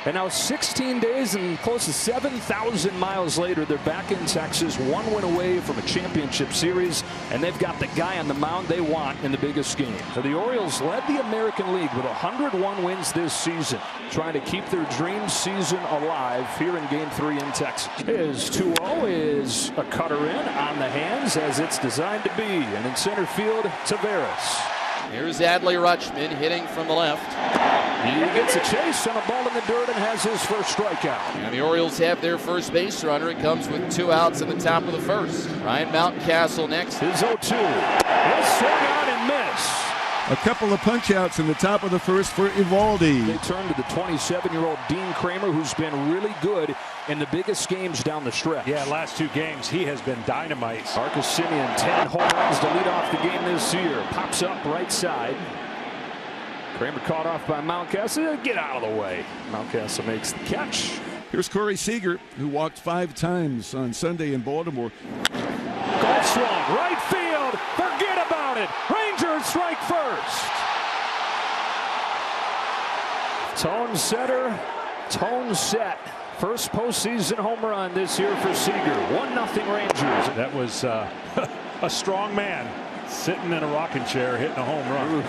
And now 16 days and close to 7,000 miles later, they're back in Texas, 1 win away from a championship series, and they've got the guy on the mound they want in the biggest game. So the Orioles led the American League with 101 wins this season, trying to keep their dream season alive here in Game 3 in Texas. His 2-0 is a cutter in on the hands as it's designed to be, and in center field, Taveras. Here's Adley Rutschman hitting from the left. He gets a chase on a ball in the dirt and has his first strikeout. And the Orioles have their first base runner. It comes with 2 outs in the top of the first. Ryan Mountcastle next. His 0-2. He'll swing on and miss. A couple of punch-outs in the top of the first for Eovaldi. They turn to the 27-year-old Dean Kramer, who's been really good in the biggest games down the stretch. Yeah, last 2 games, he has been dynamite. Marcus Semien, 10 home runs to lead off the game this year. Pops up right side. Kramer caught off by Mountcastle. Get out of the way. Mountcastle makes the catch. Here's Corey Seager, who walked 5 times on Sunday in Baltimore. Goal swung, right field. Forget about it. Rangers strike first. Tone setter, tone set. First postseason home run this year for Seager. 1-0 Rangers. That was a strong man sitting in a rocking chair hitting a home run. Oof.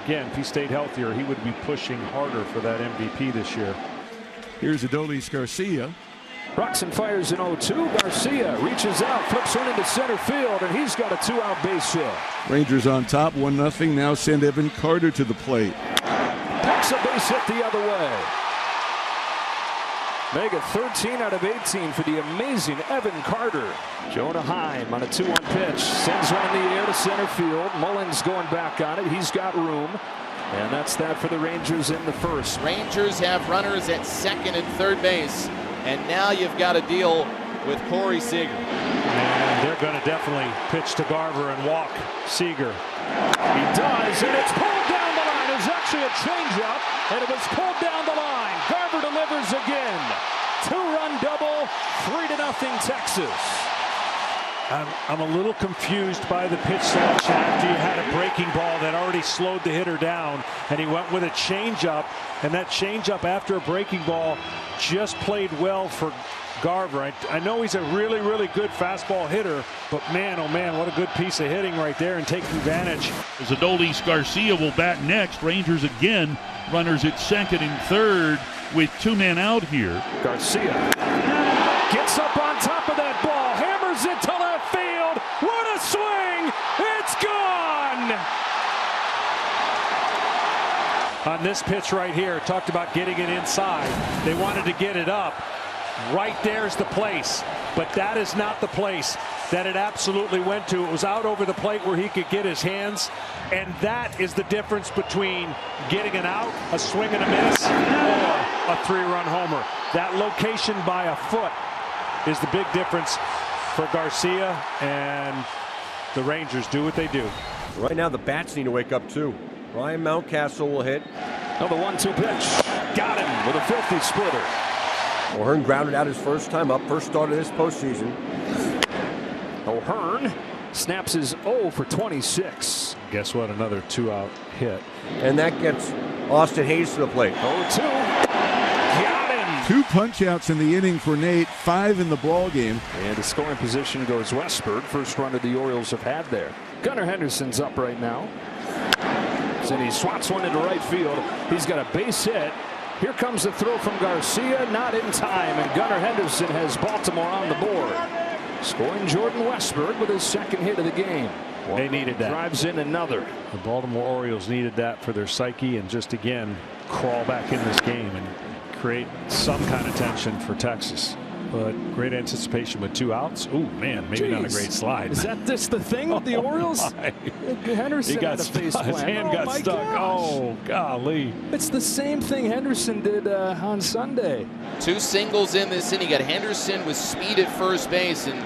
Again, if he stayed healthier, he would be pushing harder for that MVP this year. Here's Adolis García. Roxon fires an 0-2. Garcia reaches out, flips one into center field, and he's got a 2-out base hit. Rangers on top, 1-0. Now send Evan Carter to the plate. Packs a base hit the other way. Make it 13 out of 18 for the amazing Evan Carter. Jonah Heim on a 2-1 pitch. Sends one in the air to center field. Mullins going back on it. He's got room. And that's that for the Rangers in the first. Rangers have runners at second and third base. And now you've got to deal with Corey Seager. And they're going to definitely pitch to Garver and walk Seager. He does, and it's pulled down the line. It's actually a changeup, and it was pulled down the line. Garver delivers again. 2-run double, 3-0 Texas. I'm a little confused by the pitch selection after you had a breaking ball that already slowed the hitter down, and he went with a changeup, and that changeup after a breaking ball just played well for Garver. I know he's a really, really good fastball hitter, but man, oh man, what a good piece of hitting right there and taking advantage. As Adolis García will bat next. Rangers again, runners at second and third with 2 men out here. Garcia gets up on top of that ball, hammers it to left field. What a swing! It's gone! On this pitch right here, talked about getting it inside. They wanted to get it up. Right there's the place, but that is not the place that it absolutely went to. It was out over the plate where he could get his hands, and that is the difference between getting an out, a swing and a miss, or a 3-run homer. That location by a foot is the big difference for Garcia, and the Rangers do what they do. Right now the bats need to wake up too. Ryan Mountcastle will hit. Oh, the 1-2 pitch. Got him with a filthy splitter. O'Hearn grounded out his first time up, first start of this postseason. O'Hearn snaps his 0 for 26. Guess what? Another 2-out hit. And that gets Austin Hayes to the plate. 0-2. Got him. 2 punch-outs in the inning for Nate, 5 in the ball game. And the scoring position goes Westburg. First runner the Orioles have had there. Gunnar Henderson's up right now. And he swats one into right field. He's got a base hit. Here comes the throw from Garcia, not in time, and Gunnar Henderson has Baltimore on the board. Scoring Jordan Westburg with his second hit of the game. They needed that. Drives in another. The Baltimore Orioles needed that for their psyche and just again crawl back in this game and create some kind of tension for Texas. But great anticipation with 2 outs. Ooh, man, maybe not a great slide. Is that just the thing with the Orioles? Henderson he got had a face plant. His hand got stuck. Gosh. Oh, golly. It's the same thing Henderson did on Sunday. 2 singles in this inning. You got Henderson with speed at first base, and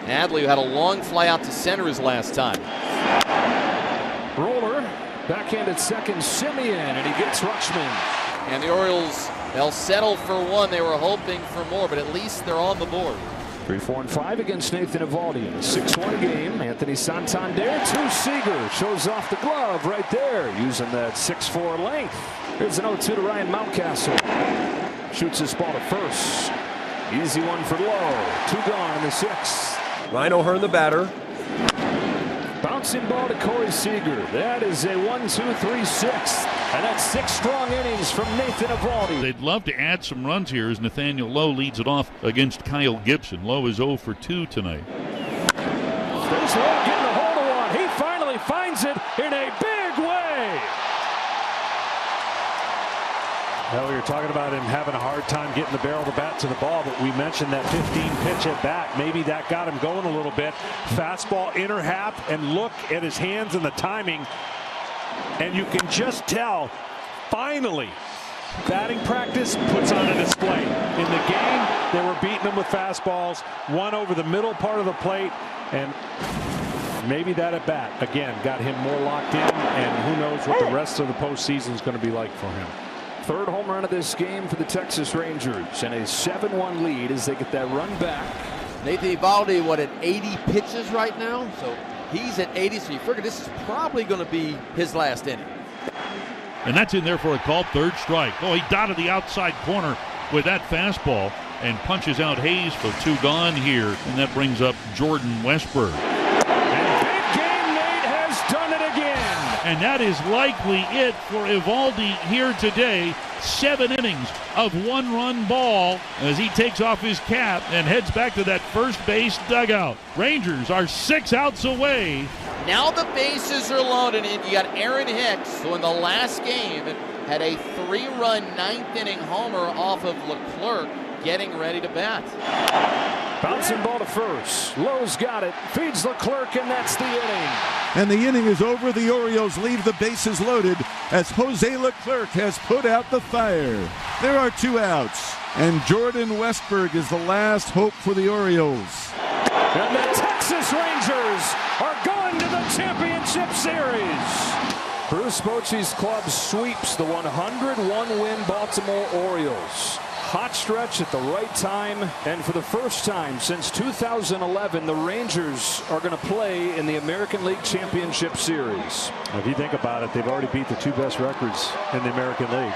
Adley, who had a long fly out to center his last time. Roller, backhand at second, Semien, and he gets Rutschman. And the Orioles, they'll settle for 1. They were hoping for more, but at least they're on the board. 3, 4, and 5 against Nathan Eovaldi in a 6-1 game. Anthony Santander to Seager. Shows off the glove right there using that 6'4" length. Here's an 0-2 to Ryan Mountcastle. Shoots his ball to first. Easy one for Lowe. 2 gone in the 6th. Ryan O'Hearn, the batter. Bouncing ball to Corey Seager. That is a 1-2-3-6. And that's 6 strong innings from Nathan Eovaldi. They'd love to add some runs here as Nathaniel Lowe leads it off against Kyle Gibson. Lowe is 0 for 2 tonight. There's Lowe getting a hold of one. He finally finds it in a big way. Well, we were talking about him having a hard time getting the barrel of the bat to the ball, but we mentioned that 15 pitch at bat. Maybe that got him going a little bit. Fastball inner half, and look at his hands and the timing. And you can just tell, finally, batting practice puts on a display. In the game, they were beating him with fastballs, one over the middle part of the plate, and maybe that at bat, again, got him more locked in, and who knows what the rest of the postseason is going to be like for him. 3rd home run of this game for the Texas Rangers, and a 7-1 lead as they get that run back. Nathan Eovaldi, what, at 80 pitches right now? So he's at 80, so you figure this is probably going to be his last inning. And that's in there for a called 3rd strike. Oh, he dotted the outside corner with that fastball and punches out Hayes for 2 gone here. And that brings up Jordan Westburg. And big game Nate has done it again. And that is likely it for Eovaldi here today. 7 innings of 1-run ball as he takes off his cap and heads back to that first base dugout. Rangers are 6 outs away. Now the bases are loaded, and you got Aaron Hicks, who in the last game had a 3-run 9th inning homer off of Leclerc, getting ready to bat. Bouncing ball to first. Lowe's got it. Feeds Leclerc, and that's the inning. And the inning is over. The Orioles leave the bases loaded as Jose Leclerc has put out the fire. There are 2 outs, and Jordan Westburg is the last hope for the Orioles. And the Texas Rangers are going to the championship series. Bruce Bochy's club sweeps the 101-win Baltimore Orioles. Hot stretch at the right time, and for the first time since 2011, the Rangers are going to play in the American League Championship Series. If you think about it, they've already beat the 2 best records in the American League.